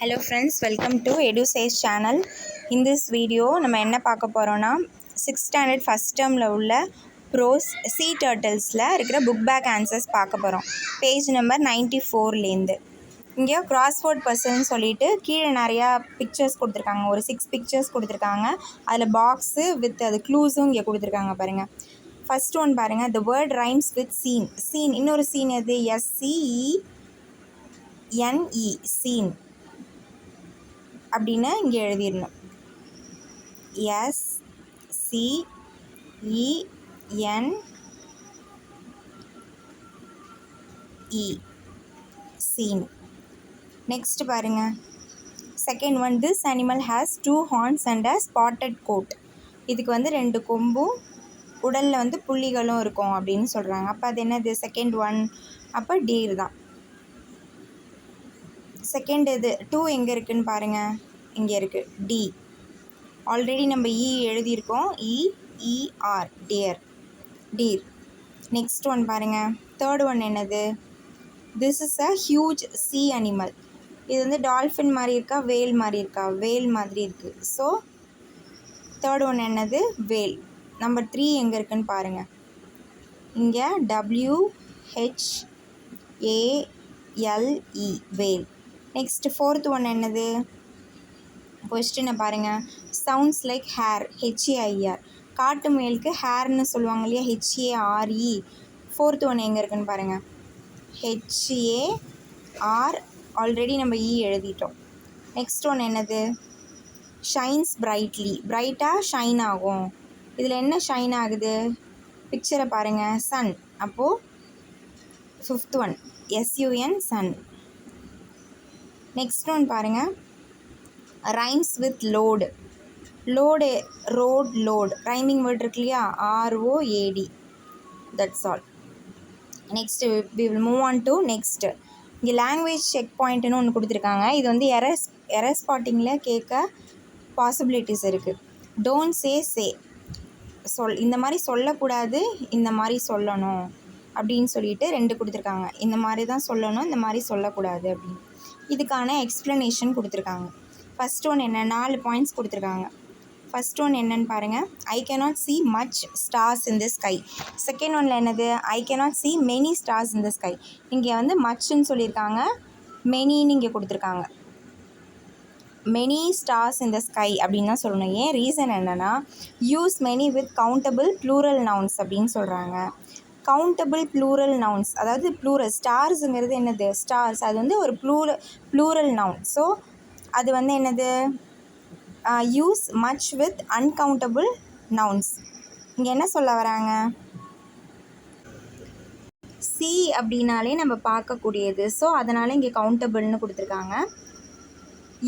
Hello friends, welcome to EduSage channel. In this video நம்ம என்ன பார்க்க போறோம்னா 6th standard first termல உள்ள prose sea turtlesல இருக்கிற book back answers பார்க்க போறோம். Page number 94 லேந்து. இங்க crossword puzzle சொல்லிட்டு கீழ நிறைய pictures கொடுத்திருக்காங்க. ஒரு 6 pictures கொடுத்திருக்காங்க. அதுல box with அது clues இங்க கொடுத்திருக்காங்க பாருங்க. First one பாருங்க, the word rhymes with scene. Scene இன்னொரு scene எது? SCENE scene அப்படின்னா இங்கே எழுதிடணும். SCENE scene. நெக்ஸ்ட் பாருங்க, second one, this animal has 2 horns and a spotted coat. இதுக்கு வந்து 2 கொம்பும் உடலில் வந்து புள்ளிகளும் இருக்கும் அப்படின்னு சொல்கிறாங்க. அப்போ அது என்னது? Second one. அப்போ டீர் தான். செகண்ட் இது 2 எங்கே இருக்குதுன்னு பாருங்கள், இங்கே இருக்குது டி. ஆல்ரெடி நம்ம எழுதியிருக்கோம், EER dear, deer. Next one பாருங்கள், தேர்ட் ஒன் என்னது? This is a huge sea animal. இது வந்து டால்ஃபின் மாதிரி இருக்கா, வேல் மாதிரி இருக்கா? வேல் மாதிரி இருக்குது. ஸோ தேர்ட் ஒன் என்னது? வேல். நம்பர் 3 எங்கே இருக்குதுன்னு பாருங்கள், இங்கே WHALE வேல். நெக்ஸ்ட் ஃபோர்த் ஒன் என்னது? கொஸ்டினை பாருங்கள், சவுண்ட்ஸ் லைக் ஹேர், HAIR. காட்டு முயலுக்கு ஹேர்னு சொல்லுவாங்க இல்லையா, HARE. ஃபோர்த் ஒன் எங்கே இருக்குன்னு பாருங்கள், HAR. ஆல்ரெடி நம்ம எழுதிட்டோம். நெக்ஸ்ட் ஒன் என்னது? Shines brightly. பிரைட்டாக ஷைன் ஆகும். இதில் என்ன ஷைன் ஆகுது? பிக்சரை பாருங்கள், சன். அப்போது fifth one SUN sun. Next one பாருங்கள், rhymes with load. Load, road, load. Rhyming word இருக்கு இல்லையா, ROAD. That's all. Next we will move on to next. இங்கே லாங்குவேஜ் செக் பாயிண்ட்னு ஒன்று கொடுத்துருக்காங்க. இது வந்து எரர் ஸ்பாட்டிங்கில் கேட்க பாசிபிலிட்டிஸ் இருக்குது. டோன்ட் சே இந்த மாதிரி சொல்லக்கூடாது, இந்த மாதிரி சொல்லணும் அப்படின்னு சொல்லிட்டு 2 கொடுத்துருக்காங்க. இந்த மாதிரி தான் சொல்லணும், இந்த மாதிரி சொல்லக்கூடாது அப்படின்னு. இதுக்கான எக்ஸ்ப்ளனேஷன் கொடுத்துருக்காங்க. ஃபஸ்ட் ஒன் என்ன? 4 பாயிண்ட்ஸ் கொடுத்துருக்காங்க. ஃபஸ்ட் ஒன் என்னன்னு பாருங்கள், I cannot see much stars in the sky. Second ஒன்னில் என்னது? I cannot see many stars in the sky. இங்கே வந்து மச்ன்னு சொல்லியிருக்காங்க, மெனின்னு இங்கே கொடுத்துருக்காங்க. Many stars in the sky அப்படின்னு தான் சொல்லணும். ஏன்? ரீசன் என்னென்னா, use many with countable plural nouns அப்படின்னு சொல்கிறாங்க. கவுண்டபிள் ப்ளூரல் நவுன்ஸ், அதாவது ப்ளூரல். ஸ்டார்ஸுங்கிறது என்னது? ஸ்டார்ஸ், அது வந்து ஒரு ப்ளூரல் நவுன். ஸோ அது வந்து என்னது? Use much with uncountable nouns. இங்கே என்ன சொல்ல வராங்க? சி அப்படின்னாலே நம்ம பார்க்கக்கூடியது. ஸோ அதனால் இங்கே கவுண்டபிள்னு கொடுத்துருக்காங்க.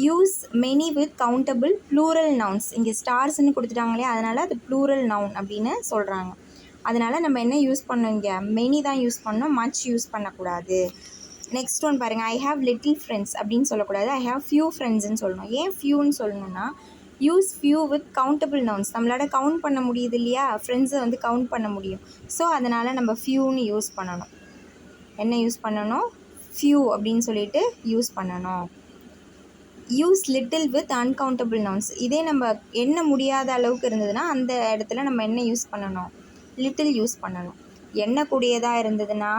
Use many with countable plural nouns. இங்கே ஸ்டார்ஸ்ன்னு கொடுத்துட்டாங்களே, அதனால் அது ப்ளூரல் நவுன் அப்படின்னு சொல்கிறாங்க. அதனால் நம்ம என்ன யூஸ் பண்ணோம்? இங்கே மெனி தான் யூஸ் பண்ணோம், மச் யூஸ் பண்ணக்கூடாது. நெக்ஸ்ட் ஒன் பாருங்கள், ஐ ஹாவ் லிட்டில் ஃப்ரெண்ட்ஸ் அப்படின்னு சொல்லக்கூடாது, ஐ ஹாவ் ஃபியூ ஃப்ரெண்ட்ஸ்ன்னு சொல்லணும். ஏன் ஃபியூன்னு சொல்லணும்னா, use few with countable nouns. நம்மளால கவுண்ட் பண்ண முடியுது இல்லையா, ஃப்ரெண்ட்ஸை வந்து கவுண்ட் பண்ண முடியும். ஸோ அதனால் நம்ம ஃபியூன்னு யூஸ் பண்ணணும். என்ன யூஸ் பண்ணணும்? ஃபியூ அப்படின்னு சொல்லிட்டு யூஸ் பண்ணணும். Use little with uncountable nouns. இதே நம்ம எண்ண முடியாத அளவுக்கு இருந்ததுன்னா அந்த இடத்துல நம்ம என்ன யூஸ் பண்ணணும்? லிட்டில் யூஸ் பண்ணணும். எண்ணக்கூடியதாக இருந்ததுன்னா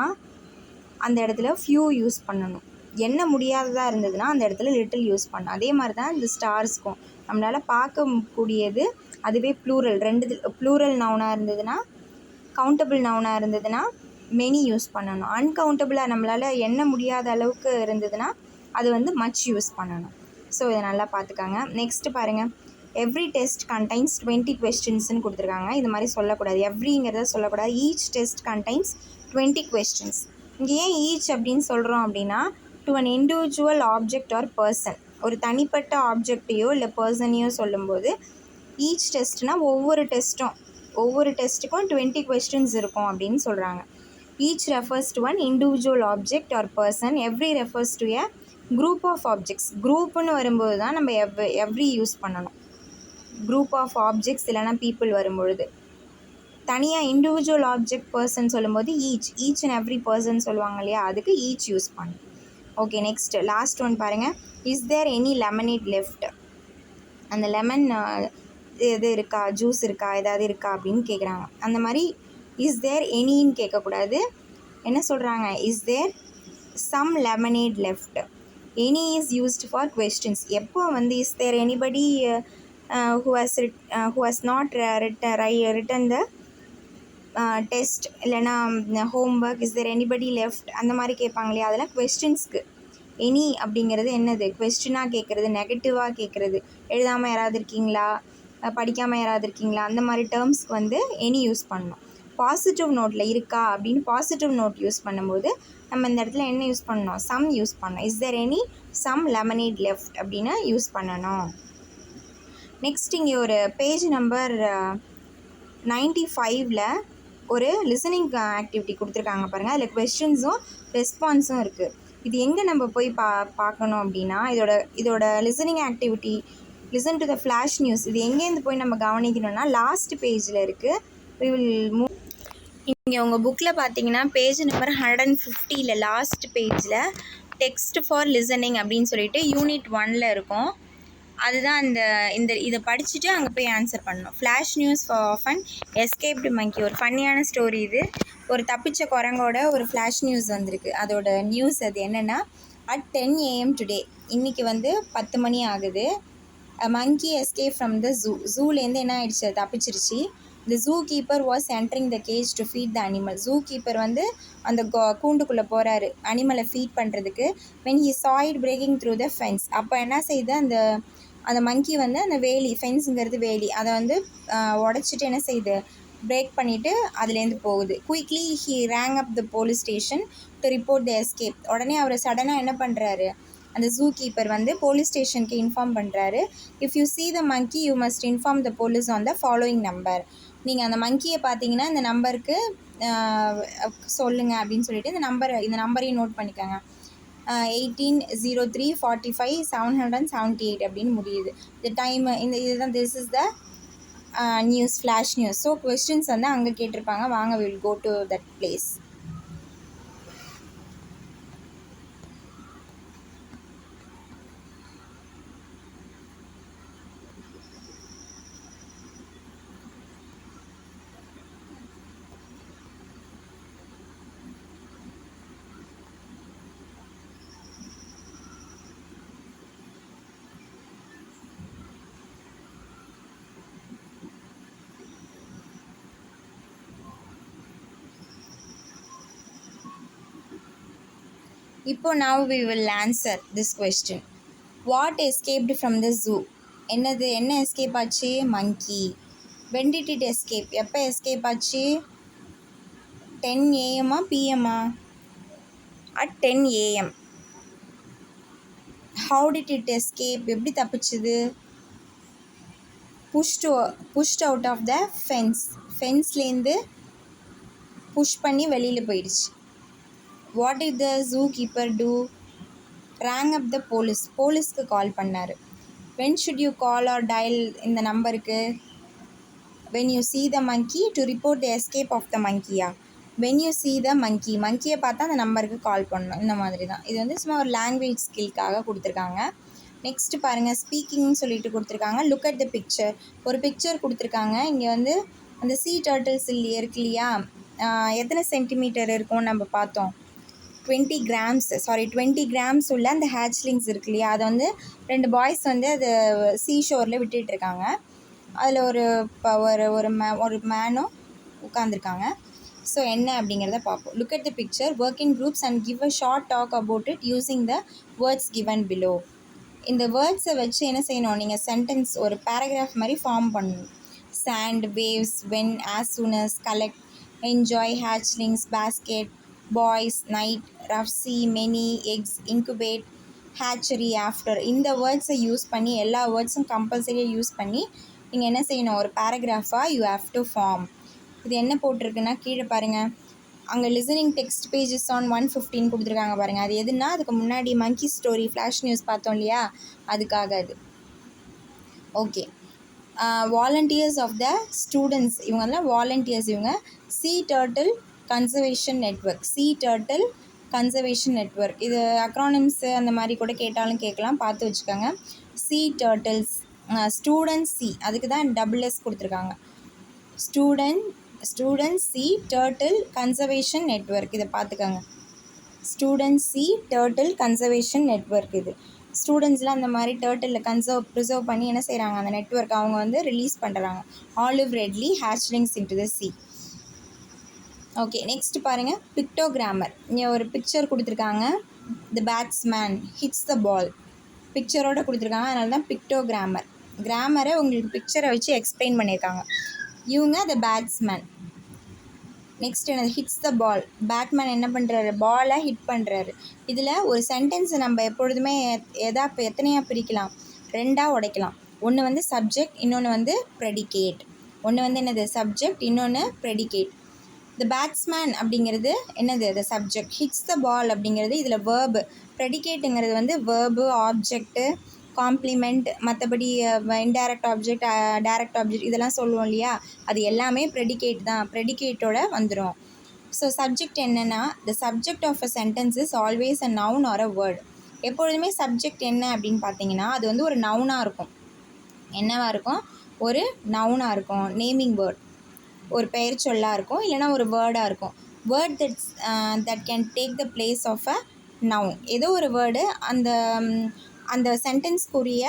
அந்த இடத்துல ஃபியூ யூஸ் பண்ணணும். எண்ண முடியாததாக இருந்ததுன்னா அந்த இடத்துல லிட்டில் யூஸ் பண்ணணும். அதே மாதிரி தான் இந்த ஸ்டார்ஸ்க்கும் நம்மளால் பார்க்கக்கூடியது, அதுவே ப்ளூரல். 2 ப்ளூரல் நவுனாக இருந்ததுன்னா, கவுண்டபிள் நவுனாக இருந்ததுன்னா மெனி யூஸ் பண்ணணும். அன்கவுண்டபிளாக நம்மளால் எண்ண முடியாத அளவுக்கு இருந்ததுன்னா அது வந்து மச் யூஸ் பண்ணணும். ஸோ இதை நல்லா பார்த்துக்காங்க. நெக்ஸ்ட்டு பாருங்கள், எவ்ரி டெஸ்ட் கண்டைன்ஸ் 20 கொஸ்டின்ஸ்னு கொடுத்துருக்காங்க. இது மாதிரி சொல்லக்கூடாது, எவ்ரிங்கிறத சொல்லக்கூடாது. Each test contains 20 questions. இங்கே ஏன் ஈச் அப்படின்னு சொல்கிறோம் அப்படின்னா, to an individual object or person, ஒரு தனிப்பட்ட ஆப்ஜெக்டையோ இல்லை பர்சனையோ சொல்லும்போது ஈச் டெஸ்ட்னால் ஒவ்வொரு டெஸ்ட்டுக்கும் 20 கொஸ்டின்ஸ் இருக்கும் அப்படின்னு சொல்கிறாங்க. Each refers to an individual object or person, every refers to a group of objects. குரூப்புன்னு வரும்போது தான் நம்ம எவ்ரி யூஸ் பண்ணணும். குரூப் ஆஃப் ஆப்ஜெக்ட்ஸ் இல்லைனா பீப்புள் வரும்பொழுது. தனியாக இண்டிவிஜுவல் ஆப்ஜெக்ட் பர்சன் சொல்லும்போது ஈச் அண்ட் எவ்ரி பர்சன் சொல்லுவாங்க இல்லையா, அதுக்கு ஈச் யூஸ் பண்ணணும். ஓகே, நெக்ஸ்ட் லாஸ்ட் ஒன் பாருங்கள். Is there any lemonade left? அந்த லெமன் இது இருக்கா, ஜூஸ் இருக்கா, ஏதாவது இருக்கா அப்படின்னு கேட்குறாங்க. அந்த மாதிரி இஸ் தேர் எனின்னு கேட்கக்கூடாது. என்ன சொல்கிறாங்க, is there some lemonade left. Any is used for questions. எப்போ வந்து is there anybody who has not written the test இல்லைனா homework, is there anybody left அந்த மாதிரி கேட்பாங்க இல்லையா, அதெல்லாம் கொஸ்டின்ஸ்க்கு. எனி அப்படிங்கிறது என்னது, கொஸ்டினாக கேட்குறது, நெகட்டிவாக கேட்குறது. எழுதாமல் யாராவது இருக்கீங்களா, படிக்காமல் யாராவது இருக்கீங்களா, அந்த மாதிரி டேர்ம்ஸ்க்கு வந்து எனி யூஸ் பண்ணணும். பாசிட்டிவ் நோட்டில் இருக்கா அப்படின்னு பாசிட்டிவ் நோட் யூஸ் பண்ணும்போது நம்ம இந்த இடத்துல என்ன யூஸ் பண்ணணும், சம் யூஸ் பண்ணணும். Is there any some lemonade left அப்படின்னு யூஸ் பண்ணணும். நெக்ஸ்ட் இங்கே ஒரு பேஜ் நம்பர் 95ல் ஒரு லிசனிங் ஆக்டிவிட்டி கொடுத்துருக்காங்க பாருங்கள். அதில் கொஸ்டின்ஸும் ரெஸ்பான்ஸும் இருக்குது. இது எங்கே நம்ம போய் பார்க்கணும் அப்படின்னா, இதோட listening activity, listen to the flash news, இது எங்கேருந்து போய் நம்ம கவனிக்கணும்னா லாஸ்ட் பேஜில் இருக்குது. We will move. இங்கே உங்கள் புக்கில் பார்த்தீங்கன்னா பேஜ் நம்பர் 150ல் லாஸ்ட் பேஜில் டெக்ஸ்ட் ஃபார் லிசனிங் அப்படின்னு சொல்லிட்டு யூனிட் 1ல் இருக்கும். அதுதான் இதை படிச்சுட்டு அங்கே போய் ஆன்சர் பண்ணணும். Flash news of an escaped monkey. ஒரு ஃபன்னியான ஸ்டோரி இது. ஒரு தப்பிச்ச குரங்கோட ஒரு ஃப்ளாஷ் நியூஸ் வந்திருக்கு. அதோட நியூஸ் அது என்னென்னா, at 10 AM டுடே, இன்றைக்கி வந்து 10 மணி ஆகுது. மங்கி எஸ்கேப் ஃப்ரம் த ஜூலேருந்து என்ன ஆயிடுச்சு, தப்பிச்சிருச்சு. The zookeeper was entering the cage to feed the animal. ஜூகீப்பர் வந்து அந்த கூண்டுக்குள்ளே போகிறாரு அனிமலை ஃபீட் பண்ணுறதுக்கு. when he saw it breaking through the fence, அப்போ என்ன செய்யுது, அந்த மங்கி வந்து அந்த வேலி, ஃபென்ஸுங்கிறது வேலி, அதை வந்து உடச்சிட்டு என்ன செய்யுது, பிரேக் பண்ணிவிட்டு அதுலேருந்து போகுது. Quickly he rang up the police station to report the escape. உடனே அவர் சடனாக என்ன பண்ணுறாரு, அந்த ஜூகீப்பர் வந்து போலீஸ் ஸ்டேஷனுக்கு இன்ஃபார்ம் பண்ணுறாரு. If you see the monkey you must inform the police on the following number. நீங்கள் அந்த மங்கியை பார்த்தீங்கன்னா இந்த நம்பருக்கு சொல்லுங்கள் அப்படின்னு சொல்லிட்டு இந்த நம்பரையும் நோட் பண்ணிக்கோங்க. 180345 அப்படின்னு முடியுது. இந்த டைம் இதுதான், this is the news, flash news. So questions வந்து அங்கே கேட்டிருப்பாங்க. வாங்க, will go to that place. இப்போ now we will answer this question. What escaped from the zoo? என்ன எஸ்கேப் ஆச்சு, monkey. when did it escape? எப்போ escape ஆச்சு, 10 AM PM? at 10 AM. how did it escape? எப்படி தப்பிச்சுது, pushed out of the ஃபென்ஸ்லேருந்து push பண்ணி வெளியில் போயிடுச்சு. What did the zookeeper do? Rang up the police. போலீஸ்க்கு கால் பண்ணார். when should you call or dial இந்த நம்பருக்கு? when you see the monkey to report the escape of the monkey. when you see the monkeyயை பார்த்தா அந்த நம்பருக்கு கால் பண்ணணும். இந்த மாதிரி தான். இது வந்து சும்மா ஒரு லாங்குவேஜ் ஸ்கில்க்காக கொடுத்துருக்காங்க. நெக்ஸ்ட் பாருங்கள், ஸ்பீக்கிங்னு சொல்லிட்டு கொடுத்துருக்காங்க. Look at the picture. ஒரு பிக்சர் கொடுத்துருக்காங்க. இங்கே வந்து அந்த சீ டர்ட்டில்ஸ் இருக்கு இல்லையா, எத்தனை சென்டிமீட்டர் இருக்கும் நம்ம பார்த்தோம், 20 grams உள்ள அந்த ஹேச்லிங்ஸ் இருக்கு இல்லையா, அதை வந்து 2 பாய்ஸ் வந்து அது சீஷோரில் விட்டுட்டுருக்காங்க. அதில் ஒரு மேனும் உட்காந்துருக்காங்க. ஸோ என்ன அப்படிங்கிறத பார்ப்போம். Look at the picture, work in groups and give a short talk about it using the words given below. இந்த வேர்ட்ஸை வச்சு என்ன செய்யணும், நீங்கள் சென்டென்ஸ் ஒரு பேராகிராஃப் மாதிரி ஃபார்ம் பண்ணணும். sand, waves, when, as soon as, collect, enjoy, hatchlings, basket, boys, night, rough sea, many, eggs, incubate, hatchery, after. இந்த வேர்ட்ஸை யூஸ் பண்ணி, எல்லா வேர்ட்ஸும் கம்பல்சரியாக யூஸ் பண்ணி நீங்கள் என்ன செய்யணும், ஒரு பேராகிராஃபாக யூ ஹேவ் டு ஃபார்ம். இது என்ன போட்டிருக்குன்னா கீழே பாருங்கள், அங்கே லிசனிங் டெக்ஸ்ட் பேஜஸ் ஆன் 115 கொடுத்துருக்காங்க பாருங்கள். அது எதுனா, அதுக்கு முன்னாடி மங்கி ஸ்டோரி ஃப்ளாஷ் நியூஸ் பார்த்தோம் இல்லையா, அதுக்காக அது. Okay, volunteers of the students, இவங்கெல்லாம் வாலண்டியர்ஸ். இவங்க sea turtle conservation network, sea turtle conservation network. இது அக்ரானிம்ஸு அந்த மாதிரி கூட கேட்டாலும் கேட்கலாம், பார்த்து வச்சுக்கோங்க. sea turtles, ஸ்டூடெண்ட் சி, அதுக்கு தான் டபுள்எஸ் கொடுத்துருக்காங்க. Student C turtle conservation network, இதை பார்த்துக்கோங்க. Student C turtle conservation network. இது ஸ்டூடெண்ட்ஸ்லாம் அந்த மாதிரி டர்ட்டிலில் ப்ரிசர்வ் பண்ணி என்ன செய்கிறாங்க, அந்த நெட்வொர்க் அவங்க வந்து ரிலீஸ் பண்ணுறாங்க. Olive Ridley hatchlings into the C. Okay, next பாருங்கள், பிக்டோகிராமர். இங்கே ஒரு பிக்சர் கொடுத்துருக்காங்க. த பேட்ஸ்மேன் ஹிட்ஸ் த பால், பிக்சரோடு கொடுத்துருக்காங்க, அதனால தான் பிக்டோகிராமர். கிராமரை உங்களுக்கு பிக்சரை வச்சு எக்ஸ்பிளைன் பண்ணியிருக்காங்க. இவங்க த பேட்ஸ்மேன். நெக்ஸ்ட் என்னது, ஹிட்ஸ் த பால். பேட்மேன் என்ன பண்ணுறாரு, பாலை ஹிட் பண்ணுறாரு. இதில் ஒரு சென்டென்ஸை நம்ம எப்பொழுதுமே எத்தனையாக பிரிக்கலாம், ரெண்டாக உடைக்கலாம். ஒன்று வந்து சப்ஜெக்ட், இன்னொன்று வந்து ப்ரெடிகேட். ஒன்று வந்து என்னது சப்ஜெக்ட், இன்னொன்று ப்ரெடிகேட். த பேட்ஸ்மேன் அப்படிங்கிறது என்னது, த சப்ஜெக்ட். ஹிட்ஸ் த பால் அப்படிங்கிறது இதில் வேர்பு. ப்ரெடிகேட்டுங்கிறது வந்து வேர்பு, ஆப்ஜெக்ட்டு, காம்ப்ளிமெண்ட், மற்றபடி இன்டைரக்ட் ஆப்ஜெக்ட், டைரக்ட் ஆப்ஜெக்ட் இதெல்லாம் சொல்லுவோம் இல்லையா, அது எல்லாமே ப்ரெடிகேட் தான், ப்ரெடிகேட்டோட வந்துடும். ஸோ சப்ஜெக்ட் என்னென்னா, the subject of a sentence is always a noun or a word. எப்பொழுதுமே சப்ஜெக்ட் என்ன அப்படின்னு பார்த்தீங்கன்னா, அது வந்து ஒரு நவுனாக இருக்கும். என்னவாக இருக்கும், ஒரு நவுனாக இருக்கும், நேமிங் வேர்ட், ஒரு பெயர் சொல்லாக இருக்கும், இல்லைனா ஒரு வேர்டாக இருக்கும். Word that can take the place of a noun. ஏதோ ஒரு வேர்டு அந்த சென்டென்ஸ்க்குரிய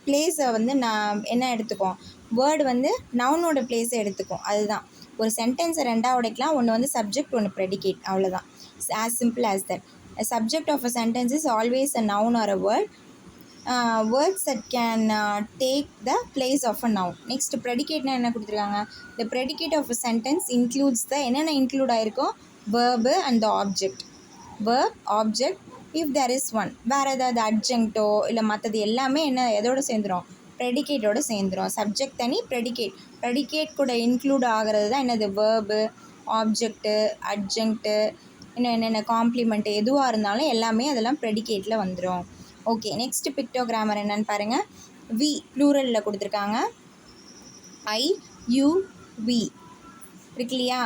பிளேஸை வந்து நான் என்ன எடுத்துக்கும், வேர்டு வந்து நவுனோட பிளேஸை எடுத்துக்கும். அதுதான் ஒரு சென்டென்ஸை ரெண்டாக உடைக்கலாம். ஒன்று வந்து சப்ஜெக்ட், ஒன்று ப்ரெடிகேட், அவ்வளோதான். As simple as that. A subject of a sentence is always a noun or a word. Words that can take the place of a noun. Next, predicate என்ன கொடுத்துருக்காங்க, the predicate of a sentence includes the என்னென்ன include ஆகிருக்கும், verb and the object. verb, object, if there is one. வேறு ஏதாவது அட்ஜங்க்டோ இல்லை மற்றது எல்லாமே என்ன எதோடு சேர்ந்துடும், ப்ரெடிகேட்டோடு சேர்ந்துடும். சப்ஜெக்ட் தனி, ப்ரெடிகேட் கூட இன்க்ளூட் ஆகிறது தான் என்னது, வேர்பு, ஆப்ஜெக்ட்டு, அட்ஜங்க்ட்டு, இன்னும் என்னென்ன காம்ப்ளிமெண்ட்டு எதுவாக இருந்தாலும் எல்லாமே அதெல்லாம் ப்ரெடிகேட்டில் வந்துடும். ஓகே, நெக்ஸ்ட் பிக்டோகிராமர் என்னென்னு பாருங்கள். வி ப்ளூரலில் கொடுத்துருக்காங்க. IUV இருக்கு இல்லையா,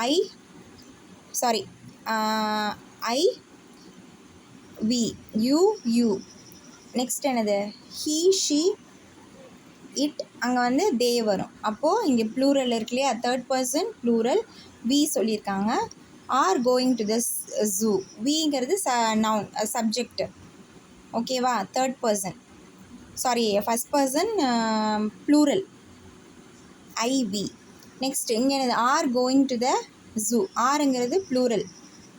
IV UU. நெக்ஸ்ட் என்னது, ஹீ ஷீ இட், அங்கே வந்து தே வரும். அப்போது இங்கே ப்ளூரல் இருக்கு இல்லையா, தேர்ட் பர்சன் ப்ளூரல், வி சொல்லியிருக்காங்க. Are going to the zoo, விங்கிறது நவுன், சப்ஜெக்ட். ஓகேவா, third person, first person plural, IV. Next இங்கே என்னது, are going to the zoo, ஆருங்கிறது plural,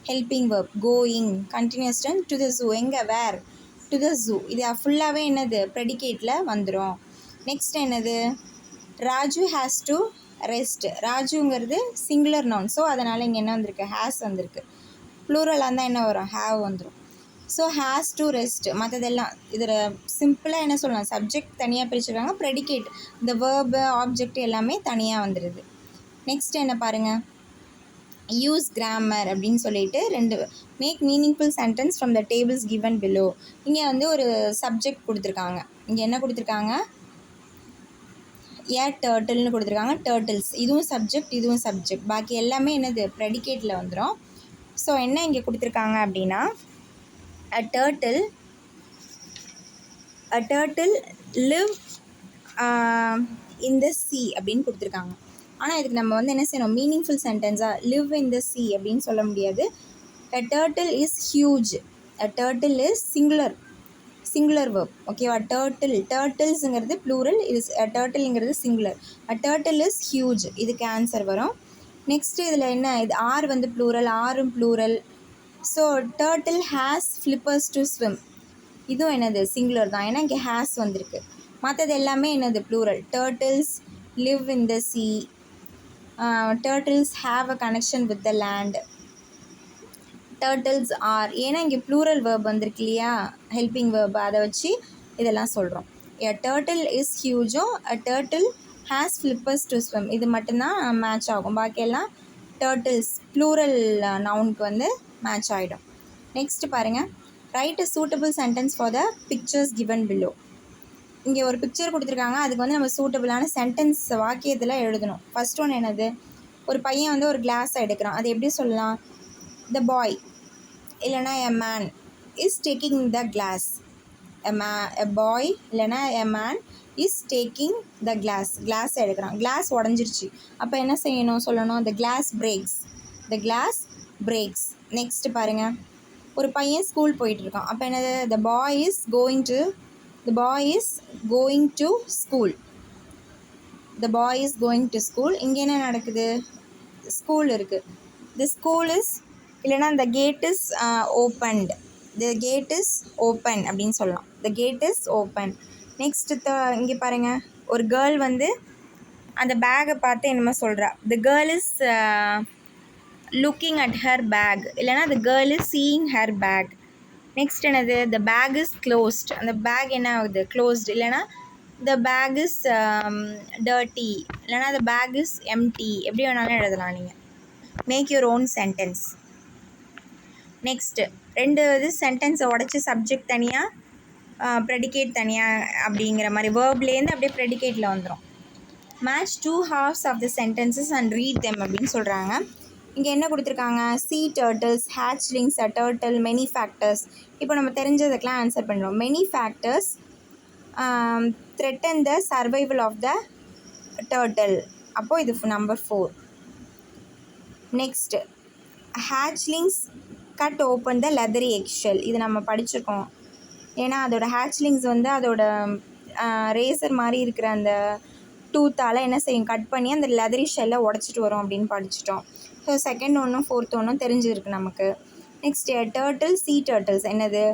helping verb, going, continuous tense, to the zoo எங்கே, where, to the zoo. இது ஃபுல்லாகவே என்னது, ப்ரெடிகேட்டில் வந்துடும். நெக்ஸ்ட் என்னது, ராஜு ஹேஸ் டு ரெஸ்ட். ராஜுங்கிறது சிங்குலர் நவுன், ஸோ அதனால் இங்கே என்ன வந்திருக்கு, ஹேஸ் வந்திருக்கு. ப்ளூரலாக இருந்தால் என்ன வரும், ஹேவ் வந்துடும். So has to rest. மற்றதெல்லாம் இதில் சிம்பிளாக என்ன சொல்லலாம், சப்ஜெக்ட் தனியாக பிரிச்சுருக்காங்க, ப்ரெடிகேட் இந்த வேர்பு, ஆப்ஜெக்ட் எல்லாமே தனியாக வந்துடுது. நெக்ஸ்ட் என்ன பாருங்கள், யூஸ் கிராமர் அப்படின்னு சொல்லிட்டு make meaningful sentence from the tables given below. இங்கே வந்து ஒரு சப்ஜெக்ட் கொடுத்துருக்காங்க. இங்கே என்ன கொடுத்துருக்காங்க, டர்ட்டில்னு கொடுத்துருக்காங்க, டர்ட்டில்ஸ், இதுவும் சப்ஜெக்ட், இதுவும் சப்ஜெக்ட், பாக்கி எல்லாமே என்னது, ப்ரெடிகேட்டில் வந்துடும். ஸோ என்ன இங்கே கொடுத்துருக்காங்க அப்படின்னா, a turtle live in the sea அப்படின்னு கொடுத்துருக்காங்க. ஆனால் இதுக்கு நம்ம வந்து என்ன செய்யணும், meaningful சென்டென்ஸாக live in the sea அப்படின்னு சொல்ல முடியாது. a turtle is huge, a turtle is singular verb. ஓகேவா, turtlesங்கிறது ப்ளூரல், இது turtleங்கிறது singular. a turtle is huge, இதுக்கு ஆன்சர் வரும். நெக்ஸ்ட் இதில் என்ன, இது ஆர் வந்து ப்ளூரல், ஆரும் plural. So turtle has flippers to swim, இதுவும் என்னது, சிங்குலர் தான், ஏன்னா இங்கே ஹேஸ் வந்திருக்கு. மற்றது எல்லாமே என்னது, plural. Turtles live in the sea, turtles have a connection with the land, turtles are, ஏன்னா இங்கே ப்ளூரல் வேர்ப் வந்திருக்கு இல்லையா, ஹெல்பிங் வேர்ப், அதை வச்சு இதெல்லாம் சொல்கிறோம். எ டர்ட்டில் இஸ் ஹியூஜோ, a turtle has flippers to swim, இது மட்டும்தான் மேட்ச் ஆகும். பாக்கியெல்லாம் டர்ட்டில்ஸ் ப்ளூரல் நவுனுக்கு வந்து மேட்ச் ஆகிடும். நெக்ஸ்ட்டு பாருங்கள், write a suitable sentence for the pictures given below. இங்கே ஒரு பிக்சர் கொடுத்துருக்காங்க, அதுக்கு வந்து நம்ம சூட்டபிளான சென்டென்ஸ் வாக்கியத்தில் எழுதணும். ஃபஸ்ட் ஒன்று என்னது, ஒரு பையன் வந்து ஒரு கிளாஸை எடுக்கிறான், அது எப்படி சொல்லலாம், the boy இல்லைனா a man is taking the glass. A boy இல்லைனா a man is taking the glass எடுக்கிறான். glass உடஞ்சிருச்சு. அப்போ என்ன செய்யணும் சொல்லணும், the glass breaks. நெக்ஸ்ட் பாருங்கள், ஒரு பையன் ஸ்கூல் போயிட்டுருக்கான். அப்போ என்னது, the boy is going to school. the boy is going to school. இங்கே என்ன நடக்குது, ஸ்கூல் இருக்குது. the school is இல்லைனா the gate is opened. the gate is open அப்படின்னு சொல்லலாம். the gate is open. Next இங்கே பாருங்கள், ஒரு கேர்ள் வந்து அந்த பேக்கை பார்த்து என்னமோ சொல்கிறா. the girl is looking at her bag இல்லைனா the girl is seeing her bag. Next என்னது, the bag is closed. அந்த பேக் என்ன ஆகுது, closed. இல்லைனா the bag is dirty இல்லைனா the bag is empty. எப்படி வேணாலும் எழுதலாம் நீங்கள். Make your own sentence. Next ரெண்டு இது சென்டென்ஸை உடச்சி சப்ஜெக்ட் தனியாக ப்ரெடிகேட் தனியாக அப்படிங்கிற மாதிரி வேர்ப்லேருந்து அப்படியே ப்ரெடிகேட்டில் வந்துடும். Match 2 halves of the sentences and read them அப்படின்னு சொல்கிறாங்க. இங்கே என்ன கொடுத்துருக்காங்க, sea turtles, hatchlings, a turtle, many factors. இப்போ நம்ம தெரிஞ்சதுக்கெலாம் ஆன்சர் பண்ணுறோம். many factors threaten the survival of the turtle. அப்போது இது number 4. Next hatchlings cut open the leathery eggshell. இது நம்ம படிச்சிருக்கோம். ஏன்னா அதோட hatchlings வந்து அதோட ரேசர் மாதிரி இருக்கிற அந்த டூத்தால் என்ன செய்யும், கட் பண்ணி அந்த லெதரி ஷெல்லை உடச்சிட்டு வரும் அப்படின்னு படிச்சிட்டோம். ஸோ செகண்ட் ஒன்றும் ஃபோர்த் ஒன்றும் தெரிஞ்சிருக்கு நமக்கு. Next turtle, sea turtles. என்னது,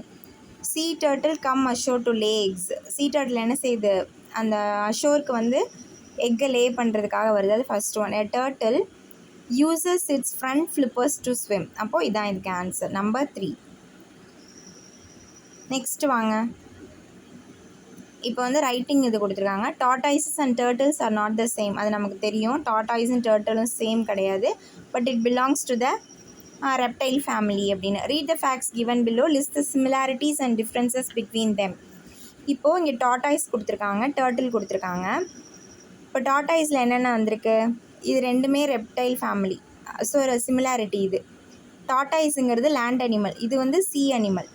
sea turtle come ashore to lay eggs. sea turtle என்ன செய்யுது, அந்த அஷோருக்கு வந்து எக்கை லே பண்ணுறதுக்காக வருது. அது first one. a turtle uses its front flippers to swim. அப்போது இதான் இதுக்கு ஆன்சர், நம்பர் 3. நெக்ஸ்ட் வாங்க, இப்போ வந்து ரைட்டிங் இது கொடுத்துருக்காங்க. Tortoises and turtles are not the same. அது நமக்கு தெரியும். டார்டாய்ஸும் டர்ட்டிலும் சேம் கிடையாது. But it belongs to the reptile family அப்படின்னு. Read the facts given below, list the similarities and differences between them. இப்போது இங்கே டார்டாய்ஸ் கொடுத்துருக்காங்க, டர்ட்டில் கொடுத்துருக்காங்க. இப்போ டார்டாய்ஸில் என்னென்ன வந்திருக்கு, இது ரெண்டுமே ரெப்டைல் ஃபேமிலி. ஸோ சிமிலாரிட்டி இது. டார்டாய்ஸுங்கிறது லேண்ட் அனிமல், இது வந்து சி அனிமல்.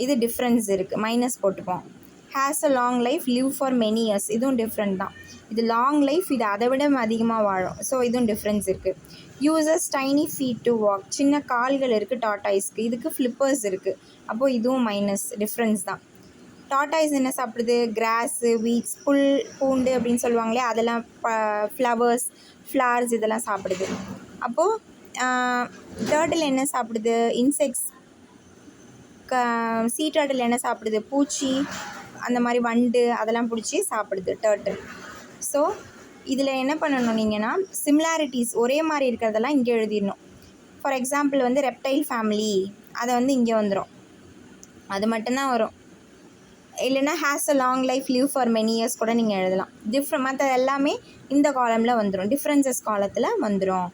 இது டிஃப்ரென்ஸ் இருக்குது, மைனஸ் போட்டுப்போம். Has a long life, live for many years. இதுவும் டிஃப்ரெண்ட் தான். இது லாங் லைஃப், இது அதை விட அதிகமாக வாழும். ஸோ இதுவும் டிஃப்ரென்ஸ் இருக்குது. Uses tiny feet to walk. சின்ன கால்கள் இருக்குது டார்டாய்ஸ்க்கு, இதுக்கு ஃப்ளிப்பர்ஸ் இருக்குது. அப்போது இதுவும் மைனஸ், டிஃப்ரென்ஸ் தான். டார்டாய்ஸ் என்ன சாப்பிடுது, கிராஸு, வீட்ஸ், புல், பூண்டு அப்படின்னு சொல்லுவாங்களே அதெல்லாம், ஃப்ளவர்ஸ் இதெல்லாம் சாப்பிடுது. அப்போது டர்ட்டில் என்ன சாப்பிடுது, இன்செக்ட்ஸ். sea turtle என்ன சாப்பிடுது, பூச்சி, அந்த மாதிரி வண்டு அதெல்லாம் பிடிச்சி சாப்பிடுது டர்ட்டில். ஸோ இதில் என்ன பண்ணணும் நீங்கன்னா, சிமிலாரிட்டிஸ் ஒரே மாதிரி இருக்கிறதெல்லாம் இங்கே எழுதிடணும். ஃபார் எக்ஸாம்பிள் வந்து ரெப்டைல் ஃபேமிலி, அதை வந்து இங்கே வந்துடும், அது மட்டும்தான் வரும். இல்லைன்னா has a long life, live for many years கூட நீங்கள் எழுதலாம். மற்ற எல்லாமே இந்த காலமில் வந்துடும், டிஃப்ரென்சஸ் காலத்தில் வந்துடும்.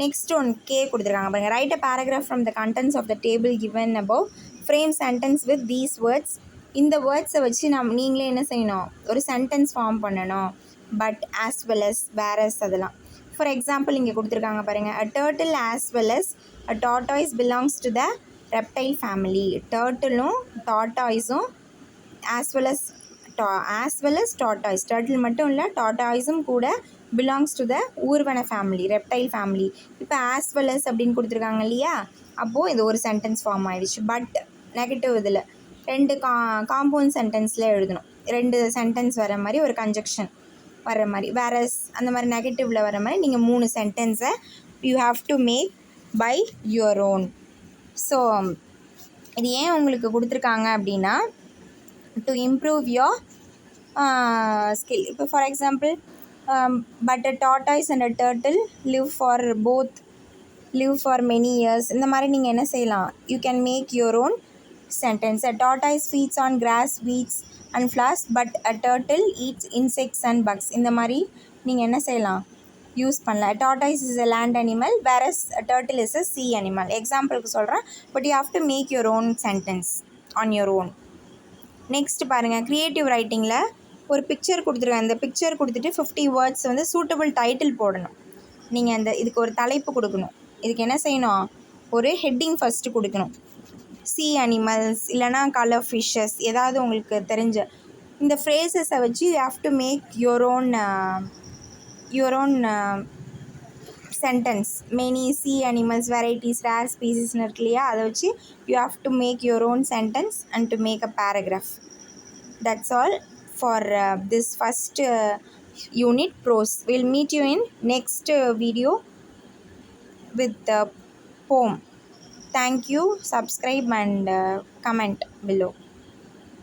நெக்ஸ்ட் ஒன் கே கொடுத்துருக்காங்க பாருங்கள். Write a paragraph from the contents of the table given above, frame sentences with these words. இந்த வேர்ட்ஸை வச்சு நீங்களே என்ன செய்யணும், ஒரு சென்டென்ஸ் ஃபார்ம் பண்ணணும். But, as well as, whereas அதெல்லாம். ஃபார் எக்ஸாம்பிள் இங்கே கொடுத்துருக்காங்க பாருங்கள். A turtle as well as a tortoise belongs to the reptile family. டர்ட்டிலும் டார்டாய்ஸும் as well as tortoise, turtle மட்டும் இல்லை டார்டாய்ஸும் கூட பிலாங்ஸ் டு த ஊர்வன ஃபேமிலி, ரெப்டைல் ஃபேமிலி. இப்போ ஆஸ் வெல் அஸ் அப்படின்னு கொடுத்துருக்காங்க இல்லையா, அப்போது இது ஒரு சென்டென்ஸ் ஃபார்ம் ஆகிடுச்சு. பட் நெகட்டிவ் இதில் 2 காம்பவுண்ட் சென்டென்ஸில் எழுதணும். 2 சென்டென்ஸ் வர மாதிரி, ஒரு கன்ஜெக்ஷன் வர மாதிரி. வேரஸ் அந்த மாதிரி நெகட்டிவில் வர மாதிரி நீங்கள் 3 சென்டென்ஸை you have to make by your own. So இது ஏன் உங்களுக்கு கொடுத்துருக்காங்க அப்படின்னா, டு இம்ப்ரூவ் யோர் ஸ்கில். இப்போ for example, but a tortoise and a turtle live for many years. இந்த மாதிரி நீங்கள் என்ன செய்யலாம், you can make your own sentence. A tortoise feeds on grass, weeds and flowers, but a turtle eats insects and bugs. இந்த மாதிரி நீங்கள் என்ன செய்யலாம், யூஸ் பண்ணலாம். A tortoise is a land animal, whereas a turtle is a sea animal. எக்ஸாம்பிளுக்கு சொல்கிறேன், but you have to make your own sentence on your own. Next பாருங்கள், creative ரைட்டிங்கில் ஒரு பிக்சர் கொடுத்துருக்கேன். இந்த பிக்சர் கொடுத்துட்டு 50 வேர்ட்ஸ் வந்து சூட்டபிள் டைட்டில் போடணும். நீங்கள் இதுக்கு ஒரு தலைப்பு கொடுக்கணும். இதுக்கு என்ன செய்யணும், ஒரு ஹெட்டிங் ஃபஸ்ட்டு கொடுக்கணும். சி அனிமல்ஸ் இல்லைனா கலர் ஃபிஷ்ஷஸ், ஏதாவது உங்களுக்கு தெரிஞ்ச இந்த ஃப்ரேசஸை வச்சு you have to make your own sentence. Many sea animals, varieties, rare ஸ்பீசிஸ்னு இருக்கு இல்லையா, அதை வச்சு you have to make your own sentence and to make a paragraph. That's all for this first unit prose. We'll meet you in next video with the poem. Thank you. Subscribe and comment below.